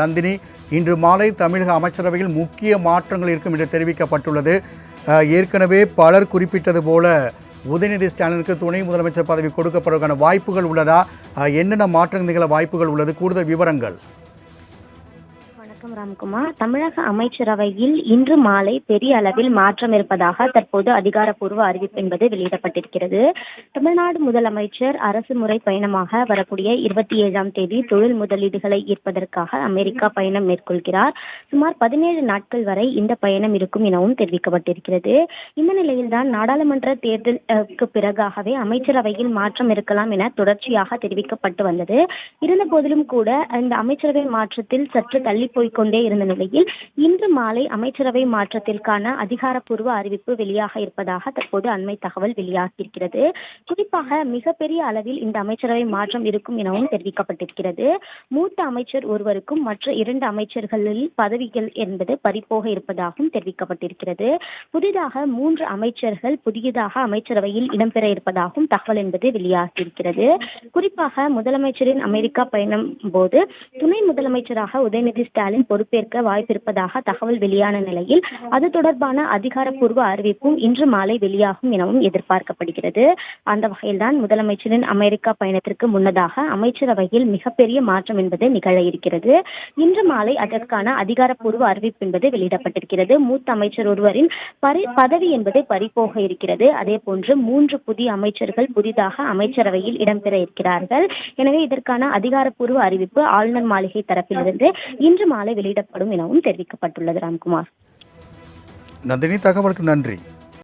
நந்தினி, இன்று மாலை தமிழக அமைச்சரவையில் முக்கிய மாற்றங்கள் இருக்கும் என்று தெரிவிக்கப்பட்டுள்ளது. ஏற்கனவே பலர் குறிப்பிட்டது போல உதயநிதி ஸ்டாலினுக்கு துணை முதலமைச்சர் பதவி கொடுக்கப்படுவதற்கான வாய்ப்புகள் உள்ளதா? என்னென்ன மாற்றங்கள் நிகழ வாய்ப்புகள் உள்ளது? கூடுதல் விவரங்கள். வணக்கம் ராம்குமார். தமிழக அமைச்சரவையில் இன்று மாலை பெரிய அளவில் மாற்றம் இருப்பதாக தற்போது அதிகாரப்பூர்வ அறிவிப்பு என்பது வெளியிடப்பட்டிருக்கிறது. தமிழ்நாடு முதலமைச்சர் அரசு முறை பயணமாக வரக்கூடிய 27ஆம் தேதி தொழில் முதலீடுகளை ஈர்ப்பதற்காக அமெரிக்கா பயணம் மேற்கொள்கிறார். சுமார் 17 நாட்கள் வரை இந்த பயணம் இருக்கும் எனவும் தெரிவிக்கப்பட்டிருக்கிறது. இந்த நிலையில்தான் நாடாளுமன்ற தேர்தலுக்கு பிறகாகவே அமைச்சரவையில் மாற்றம் இருக்கலாம் என தொடர்ச்சியாக தெரிவிக்கப்பட்டு வந்தது. இருந்த போதிலும் கூட இந்த அமைச்சரவை மாற்றத்தில் சற்று தள்ளி கொண்டே இருந்த நிலையில் இன்று மாலை அமைச்சரவை மாற்றத்திற்கான அதிகாரப்பூர்வ அறிவிப்பு வெளியாக இருப்பதாக தற்போது அண்மை தகவல் வெளியாகியிருக்கிறது. குறிப்பாக மிகப்பெரிய அளவில் இந்த அமைச்சரவை மாற்றம் இருக்கும் எனவும் தெரிவிக்கப்பட்டிருக்கிறது. மூத்த அமைச்சர் ஒருவருக்கும் மற்ற 2 அமைச்சர்களில் பதவிகள் என்பது பறிபோக இருப்பதாகவும் தெரிவிக்கப்பட்டிருக்கிறது. புதிதாக 3 அமைச்சர்கள் புதியதாக அமைச்சரவையில் இடம்பெற இருப்பதாகவும் தகவல் என்பது வெளியாகியிருக்கிறது. குறிப்பாக முதலமைச்சரின் அமெரிக்கா பயணம் போது துணை முதலமைச்சராக உதயநிதி ஸ்டாலின் பொறுப்பேற்க வாய்ப்பிருப்பதாக தகவல் வெளியான நிலையில் அது தொடர்பான அதிகாரப்பூர்வ அறிவிப்பும் இன்று மாலை வெளியாகும் எனவும் எதிர்பார்க்கப்படுகிறது. அந்த வகையில்தான் முதலமைச்சரின் அமெரிக்கா பயணத்திற்கு முன்னதாக அமைச்சரவையில் மிகப்பெரிய மாற்றம் என்பது நிகழ இருக்கிறது. இன்று மாலை அதற்கான அதிகாரப்பூர்வ அறிவிப்பு என்பது வெளியிடப்பட்டிருக்கிறது. மூத்த அமைச்சர் ஒருவரின் பதவி என்பது பறிபோக இருக்கிறது. அதே போன்று 3 புதிய அமைச்சர்கள் புதிதாக அமைச்சரவையில் இடம்பெற இருக்கிறார்கள். எனவே இதற்கான அதிகாரப்பூர்வ அறிவிப்பு ஆளுநர் மாளிகை தரப்பிலிருந்து இன்று மாலை வெளியிடப்படும் எனவும் தெரிவிக்கப்பட்டுள்ளது. ராம்குமார். நந்தினி, தகவலுக்கு நன்றி.